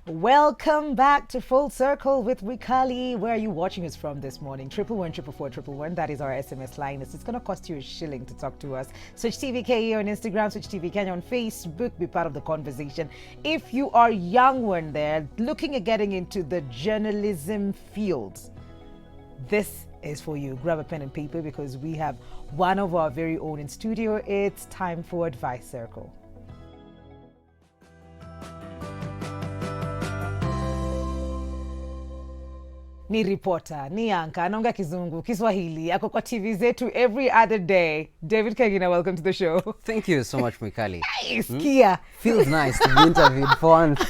Welcome back to Full Circle with Wikali. Where are you watching us from this morning? 111 That is our SMS line. It's going to cost you a shilling to talk to us. Switch TV KE on Instagram, Switch TV Kenya on Facebook. Be part of the conversation. If you are young one there, looking at getting into the journalism field, this is for you. Grab a pen and paper because we have one of our very own in studio. It's time for Advice Circle. Ni reporter, ni anka, anaongea kizungu, Kiswahili, ako kwa TV zetu every other day. David Kagina, welcome to the show. Thank you so much, Mikali. Nice, Kia. Feels nice to be interviewed for once.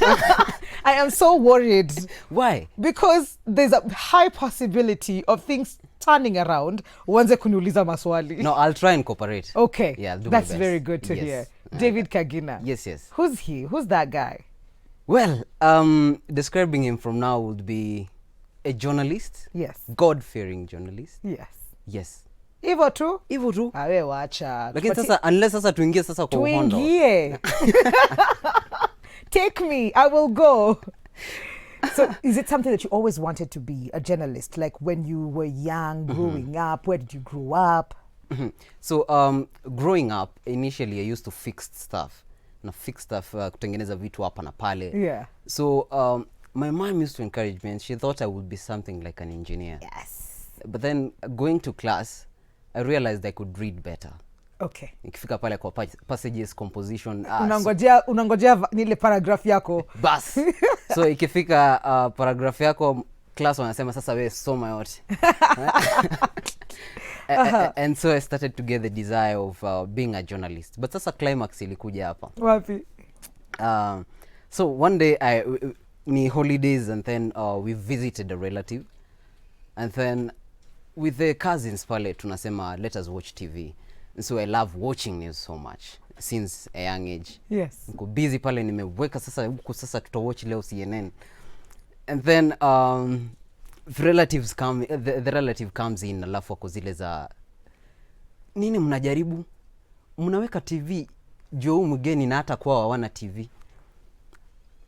I am so worried. Why? Because there's a high possibility of things turning around uanze kuniuliza maswali. No, I'll try and cooperate. Okay, yeah, I'll do that's my best. very good to hear. David Kagina. Yes. Who's he? Who's that guy? Well, describing him from now would be a journalist. Yes. God-fearing journalist. Yes. Hivyo tu? Hivyo tu. Awe wacha. Lakini sasa, unless sasa tuingie sasa kwa uhondo. Tuingie. Take me, I will go. So is it something that you always wanted to be, a journalist? Like when you were young, growing up, where did you grow up? So growing up, initially I used to fix stuff. Kutengeneza vitu hapa na pale. Yeah. So my mom used to encourage me and she thought I would be something like an engineer. Yes. But then going to class, I realized I could read better. Okay. Ikifika pale kwa passages, composition. Unangojea nile paragraph yako. Bas. So ikifika paragraph yako, class wanasema sasa wewe soma yote. And so I started to get the desire of being a journalist. But sasa climax ilikuja hapa. Wapi? So one day ni holidays and then we visited a relative. And then with the cousins pale tunasema let us watch TV. And so I love watching news so much since a young age. Yes. Niko busy pale nimeweka sasa huko sasa tutawatch leo CNN. And then the relative comes in alafu wako zile za nini mnajaribu? Mnaweka TV juu mgeni na hata kwa hawana TV.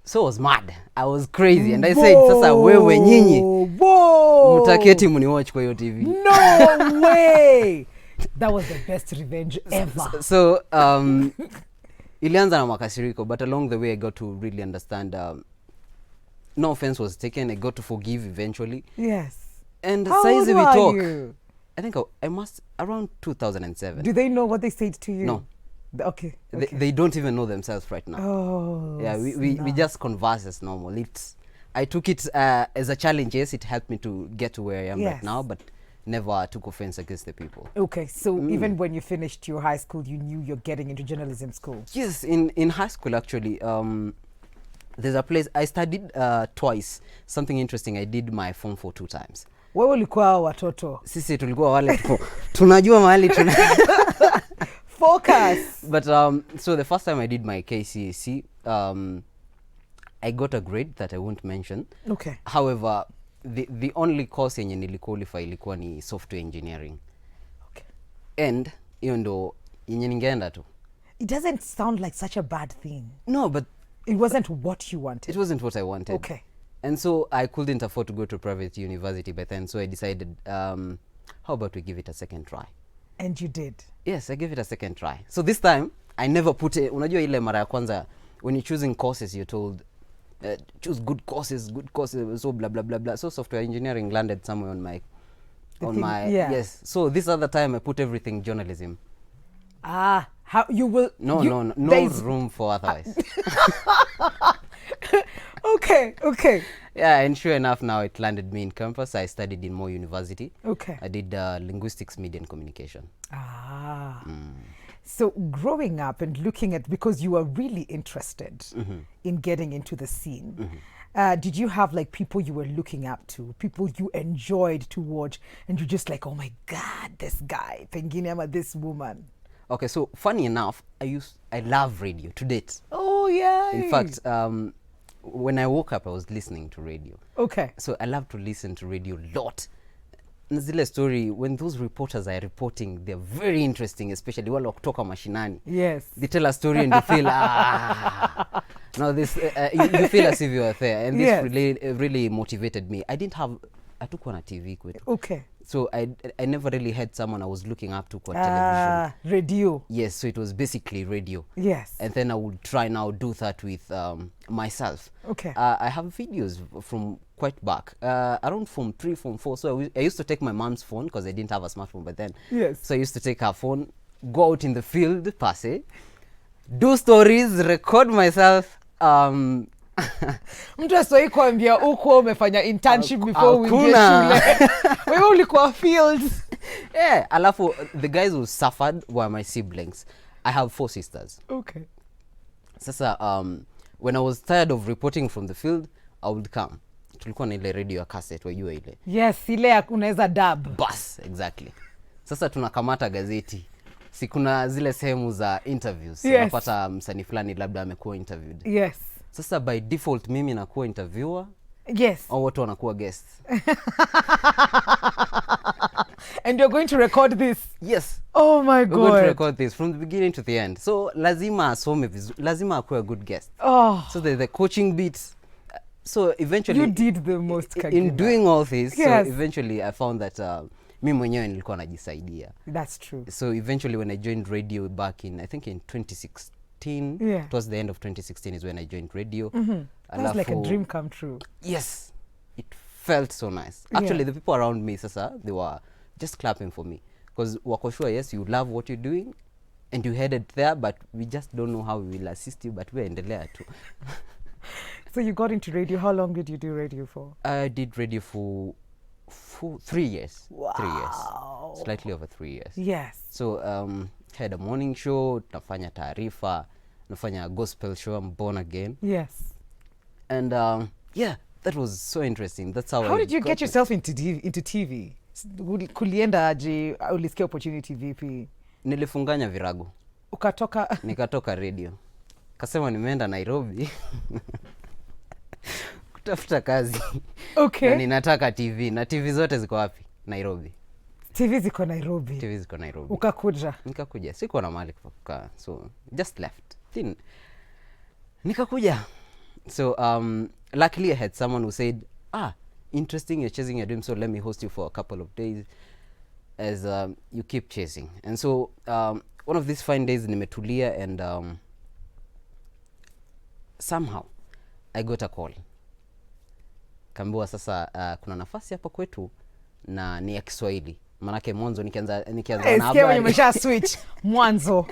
So I was mad. I was crazy and I said sasa wewe nyinyi mtaketi mniwatch kwa hiyo TV. No way. That was the best revenge ever. So ilianza na makasiriko, but along the way I got to really understand no offense was taken. I got to forgive eventually. Yes. And how size old we talk. You? I think I must around 2007. Do they know what they said to you? No. Okay. They don't even know themselves right now. Oh. Yeah, we just converse as normal. I took it as a challenge. Yes, it helped me to get to where I am right now, but never took offense against the people. Okay, so even when you finished your high school, you knew you're getting into journalism school? Yes, in high school actually, there's a place I studied twice. Something interesting, I did my form 4 2 times. Wewe ulikuwa watoto? Sisi tulikuwa wale tunajua mahali Focus. But so the first time I did my KCSE, I got a grade that I won't mention. Okay. However, the only course yenye niliqualify ilikuwa ni software engineering. Okay. And hiyo ndo yenye ningeenda tu. It doesn't sound like such a bad thing. No, but it wasn't what you wanted. It wasn't what I wanted. Okay. And so I couldn't afford to go to a private university by then, so I decided how about we give it a second try. And you did? Yes, I gave it a second try. So this time I never put it, unajua ile mara ya kwanza when you're choosing courses you're told choose good courses, so blah blah blah blah. So software engineering landed somewhere on my yes. So this other time I put everything journalism. How you will no room for otherwise. Okay. Yeah, and sure enough now it landed me in campus. I studied in Moy University. Okay. I did linguistics, media and communication. So growing up and looking at, because you were really interested in getting into the scene, did you have like people you were looking up to, people you enjoyed to watch, and you're just like, oh my God, this guy, pengine ama this woman? Okay, so funny enough, I love radio to date. Oh yeah. In fact, when I woke up, I was listening to radio. Okay. So I love to listen to radio a lot. Zile story, when those reporters are reporting, they're very interesting, especially wale kutoka mashinani. Yes. They tell a story and you feel, Now this you feel as if you are there, and this Yes. really motivated me. I didn't have hatukuwa na TV kwetu. Okay. So I never really had someone I was looking up to kwa television. Radio. Yes, so it was basically radio. Yes. And then I would try now do that with myself. Okay. I have videos from quite back, around Form 3, Form 4. So I used to take my mom's phone because I didn't have a smartphone by then. Yes. So I used to take her phone, go out in the field, per se, do stories, record myself. Mtu asoi kuambia uko umefanya internship before uingie Hakuna. shule. Wewe ulikuwa fields. Yeah, alafu the guys who suffered were my siblings. I have 4 sisters. Okay. Sasa when I was tired of reporting from the field, I would come. Tulikuwa na ile radio ya cassette, wajua ile. Yes, ile unaweza dub. Bus, exactly. Sasa tunakamata gazeti. Si kuna zile sehemu za interviews. Yes. Unapata msanii fulani labda amekuwa interviewed. Yes. Sasa by default mimi nakuwa interviewer Yes. au watu wanakuwa guests. And you're going to record this. Yes. Oh my We're going to God. record this from the beginning to the end. So lazima asome vizuri, lazima akuwe a good guest. Oh, So the coaching bits. So eventually you did the most, Kagina. in doing all this, Yes. so eventually I found that mimi mwenyewe nilikuwa najisaidia. That's true. So eventually when I joined radio back in, I think in 2016, Yeah. towards the end of 2016 is when I joined radio. That's like a Alafu- dream come true. Yes, it felt so nice. Actually, Yeah. the people around me, sasa, they were just clapping for me. Because wako sure, yes, you love what you're doing, and you headed there, but we just don't know how we will assist you, but we're endelea too. So you got into radio. How long did you do radio for? I did radio for 3 years. 3 years. Wow. Slightly over 3 years. Yes. So had a morning show, nafanya taarifa, nafanya gospel show, I'm born again. Yes. And yeah, that was so interesting. That's how How I did you got get it. yourself into TV? Kulienda aje? Ulisikia opportunity vipi? Nilifunganya virago. Ukatoka. Nikatoka radio. Kasema nimeenda Nairobi. Kutafuta kazi. Okay. Na ninataka TV. Na TV zote ziko wapi? Nairobi. TV ziko Nairobi. TV ziko Nairobi. Ukakuja. Nikakuja. Sikuwa na mahali pa kukaa. So just left. Then nikakuja. So luckily I had someone who said, interesting, you're chasing your dream, so let me host you for a couple of days as you keep chasing. And so one of these fine days nimetulia, and somehow I got a call. Kaambiwa sasa kuna nafasi hapa kwetu na ni ya Kiswahili. Manake mwanzo nikianza na habari. Umesha switch mwanzo.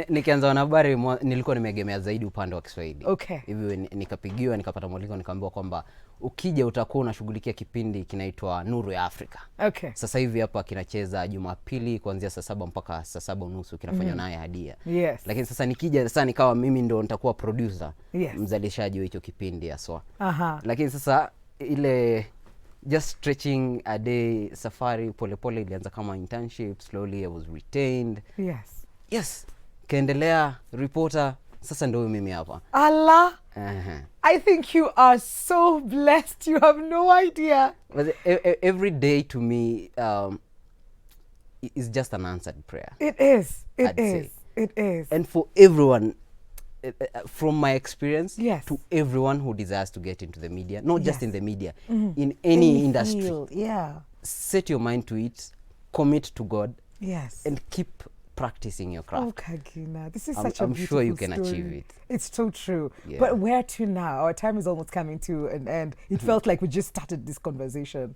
Nikianza na habari nilikuwa nimeegemea zaidi upande wa Kiswahili. Okay. Hivi nikapigiwa, nikapata mwaliko, nikaambiwa kwamba ukija utakuwa unashughulikia kipindi kinaitwa Nuru ya Afrika. Okay. Sasa hivi hapa kinacheza Jumapili kuanzia saa 7 mpaka saa 7:30, kinafanywa naye Hadia. Yes. Lakini sasa nikija sasa nikawa mimi ndo nitakuwa producer, Yes. mzalishaji wa hicho kipindi haswa. Aha. Lakini sasa ile just stretching a day, safari polepole ilianza kama internship, slowly I was retained. Yes. Yes. Kaendelea reporter, sasa ndio mimi hapa. Allah. Uh-huh. I think you are so blessed. You have no idea. But every day to me is just an answered prayer. It is. It I'd say. is. It is. And for everyone, from my experience, Yes. to everyone who desires to get into the media, not just Yes. in the media, in any industry, field. Yeah. set your mind to it, commit to God, Yes. and keep practicing your craft. Oh, Kagina, this is I'm- such a I'm beautiful sure you can story. achieve it. It's so true. Yeah. But where to now? Our time is almost coming to an end. It felt like we just started this conversation.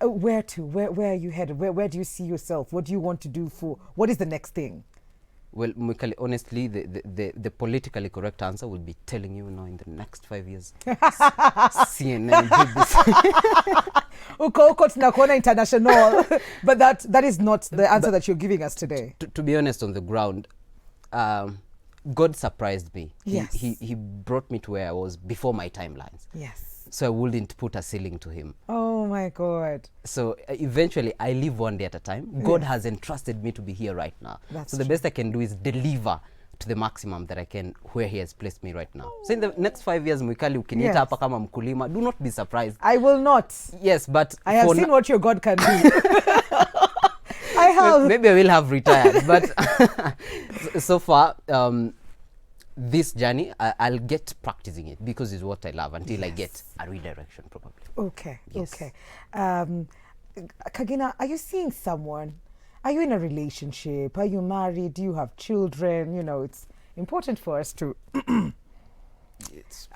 Where to? Where are you headed? Where do you see yourself? What do you want to do for? What is the next thing? Well, Mikali, honestly, the politically correct answer would be telling you now in the next 5 years, CNN did this. Uko tunakuona international, but that is not the answer that you're giving us today. To be honest, on the ground, God surprised me. Yes. He brought me to where I was before my timelines. Yes. So I wouldn't put a ceiling to him. Oh my God. So eventually, I live one day at a time. God Yes. has entrusted me to be here right now. That's so the true. best I can do is deliver to the maximum that I can where he has placed me right now. So in the next 5 years, Mwikali, ukiniita Yes. hapa kama mkulima, do not be surprised. I will not. Yes, but I have for seen na- what your God can do. I have. maybe I will have retired, but so far, this journey, I'll get practicing it because it's what I love until I get a redirection probably. Okay, Yes. okay. Kagina, are you seeing someone? Are you in a relationship? Are you married? Do you have children? You know, it's important for us to... It's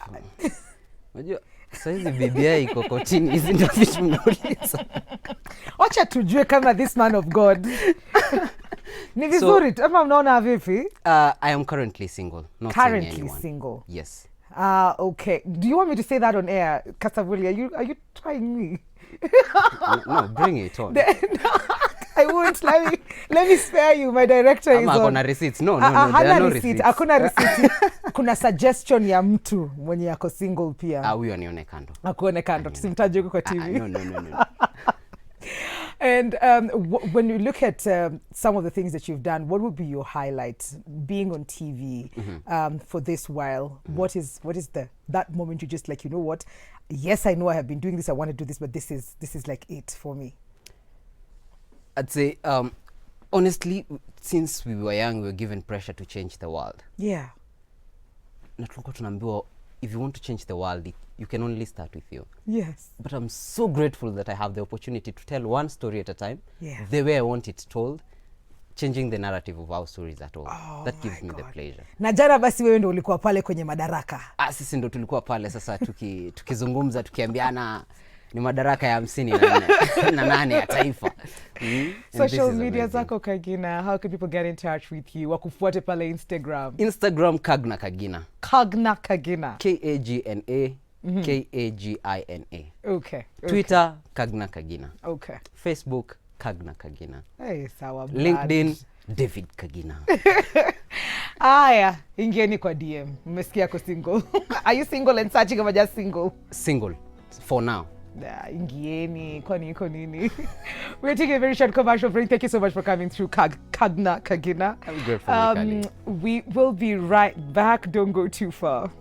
unajua saizi BBI iko kotini, hizi ndio vitu mnauliza. Wacha tujue kama this man of God. Ni vizuri, ama mnaona vipi? I am currently single, not seeing Currently anyone. single. Yes. Okay. Do you want me to say that on air, Kasabuli? Are you trying me? No, bring it on. I won't. Let me spare you. My director is Ama on. akona receipts. No, there are no receipts. Hakuna receipt. Kuna suggestion ya mtu mwenye yako single pia. Huyo anione kando. Akuone kando. Tusimtaje huko kwa TV. No. And when you look at some of the things that you've done, what would be your highlights being on TV for this while? What is that moment you just like, you know what? Yes, I know I have been doing this. I want to do this, but this is like it for me. I'd say, honestly, since we were young, we were given pressure to change the world. Yeah. Na tulikuwa tunaambiwa, if you want to change the world, you can only start with you. Yes. But I'm so grateful that I have the opportunity to tell one story at a time, Yeah. the way I want it told, changing the narrative of our stories at all. Oh, that gives my me the God. pleasure. Na jana basi wewe ndio ulikuwa pale kwenye madaraka. Sisi ndo tulikuwa pale sasa tukizungumza tukiambiana ni madaraka ya 58 ya taifa. Social media zako Kagina, how can people get in touch with you? Wakufuate pale Instagram. Instagram Kagna Kagina. Kagna Kagina. Kagna Kagina. Okay. Twitter Kagna Kagina. Okay. Facebook Kagna Kagina. Hey, sawa. LinkedIn David Kagina. Aya, ingieni kwa DM. Mmesikia ko single. Are you single and searching or just single? Single for now. Ingieni, kwani iko nini? We're taking a very short commercial break. Thank you so much for coming through Kagna Kagina. I'm grateful, Mikali. We will be right back. Don't go too far.